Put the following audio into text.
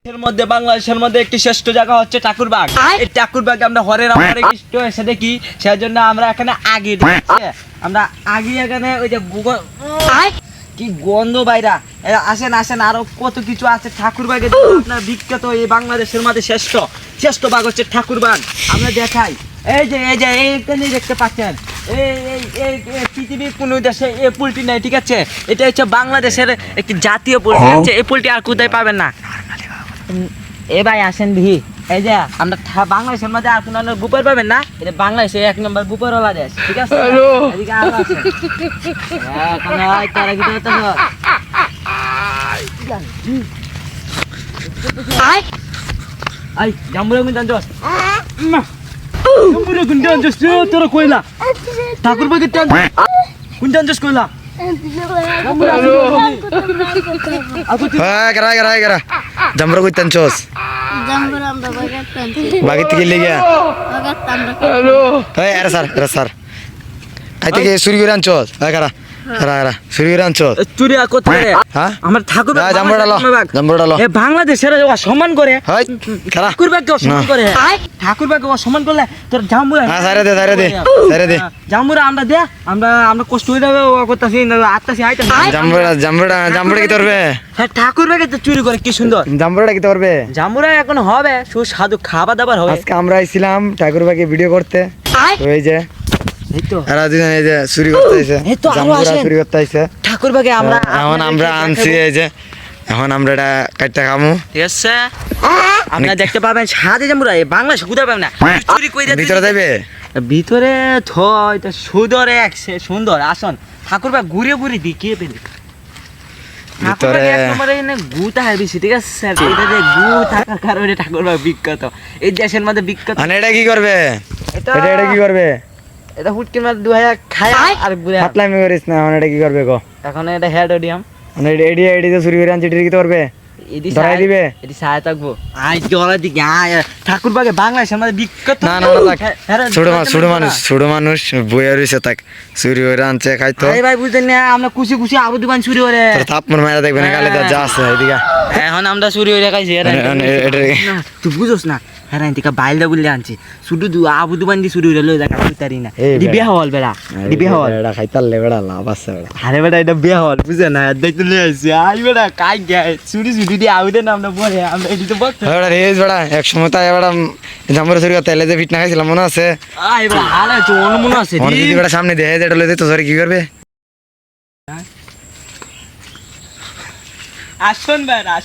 এর মধ্যে বাংলাদেশের মধ্যে একটি শ্রেষ্ঠ জায়গা হচ্ছে ঠাকুরবাগ। এই ঠাকুরবাগে আমরা হরে রাম হরে কৃষ্ণ এসে দেখি, সেজন্য আমরা এখানে আগে আমরা আগে এখানে ওই যে কি গন্ধ বাইরা আসেন আসেন, আরো কত কিছু আছে ঠাকুরবাগে। আপনার বিখ্যাত এই বাংলাদেশের মধ্যে শ্রেষ্ঠ বাগ হচ্ছে ঠাকুরবাগ। আমরা দেখাই, এই যে এইখানে দেখতে পাচ্ছেন, এই পৃথিবীর কোনো দেশে এই পুলটি নেই, ঠিক আছে? এটা হচ্ছে বাংলাদেশের একটি জাতীয় পুলটি আছে। এই পুলটি আর কোথায় পাবেন না। এ ভাই আসেন ভি, এই যে আমরা বাংলাদেশের মধ্যে আর কোনো বুপার পাবেন না। এটা বাংলাদেশে 1 নম্বর বুপারওয়ালা দেশ, ঠিক আছে? এদিকে আরো আছে। হ্যাঁ কোন ভাই তারা কি করতেছ? আই জাম্বুরা কোন জানছস? জাম্বুরা কোন জানছস? তোরা কইলা ঠাকুরবাগে কোন জানছস কইলা? জাম্বুরা কই টানছস? জাম্বুরা আমরা বাগাত টানছি। বাগের থেকে লেগে বাগাত আমরা। এই আরে স্যার আই থেকে চুরি করে আনছস? এই কারা চুরি করে আনছস? চুরি কোথায় রে? হ্যাঁ আমার ঠাকুরবাগ জাম্বুরা লো এ বাংলাদেশের সম্মান করে, হাই কারা ঠাকুরবাগকে সম্মান করে। ঠাকুরবাগকে সম্মান করলে তোর জাম্বুরা হ্যাঁ সাইরে দে জাম্বুরা আমরা দে আমরা কষ্ট হয়ে যাবে ও করতেছি আত্মাছি আইতাছি। জাম্বুরা কি করবে? হ্যাঁ ঠাকুরবাগে তো চুরি করে কি সুন্দর। জাম্বুরা কি করবে? জাম্বুরা এখন হবে সুস্বাদু খাবার দাবার হবে। আজকে আমরা আইছিলাম ঠাকুরবাগে ভিডিও করতে, তো এই যে এই তো এরা দুজন এই যে চুরি করতে আইছে, এই তো আরো জাম্বুরা আসেন। চুরি করতে আইছে। ঠাকুরবাগে আমরা এখন আমরা আনছি, এই যে এখন আমরা এটা কাটতে খামু। ঠিক আছে, আপনারা দেখতে পাবেন সাদে জাম্বুরা এই বাংলাদেশে কোথায় পাবেন না। চুরি কইরা ভিতরে যাবে? ভিতরে থয় এটা সুন্দর সুন্দর আসন। ঠাকুরবাগ ঘুরে ঘুরে দেখিয়ে পেলে ভিতরে গুতা হয় বেশি, ঠিক আছে? এটা যে গু থাকার কারণে ঠাকুরবাগ বিখ্যাত, এই দেশের মধ্যে বিখ্যাত। মানে এটা কি করবে? এটা এটা কি করবে? এটা হুটকির মাঝে 2000 খায় আর ঘুরে হাতলামি করিস না। মানে এটা কি করবে গো? এখন এটা হেড অডিয়াম মানে এডি তো চুরি করে আনছি, এটা কি করবে? ধরাই দিবে? এটি সাহায্য থাকবো। আই জলা দিকে ঠাকুরবাগে বাংলাদেশের মধ্যে বিখ্যাত। না ছোট মানুষ বইয়া রয়েছে, তাক চুরি করে আনছে খাইতো। আরে ভাই বুঝতেন না, আমরা খুশি খুশি আবু দোকান চুরি করে থাপ্পর মারা দেখবে না গালে যা আছে এদিকে। এখন আমরা চুরি করে খাইছি। তুই বুঝোস না, হ্যাঁ এদিকে বাইলদা বললে আনছি শুধু আবু দোকান দিয়ে চুরি করে লই দেখা তারি না। এটি বিয়া হল বেড়া, এটি বিয়া হল এটা খাইতালে বেড়া লাভ আছে বেড়া। আরে বেটা এটা বিয়া হল বুঝে না, দেখতে লই আইছি। আই বেটা কাই গায় চুরি দিয়ে আবু দেন আমরা পরে আমরা এটি তো বক বেড়া রেস বেড়া এক সময় তাই বেড়া জাম্বুরা চুরি করতে এলে যে ফিট না খাইছিলাম মনে আছে? আই বেটা হালে তো মনে আছে মনে যদি বেড়া সামনে দেখে যেটা লইতে তো সরি কি করবে? আসুন বেড়া।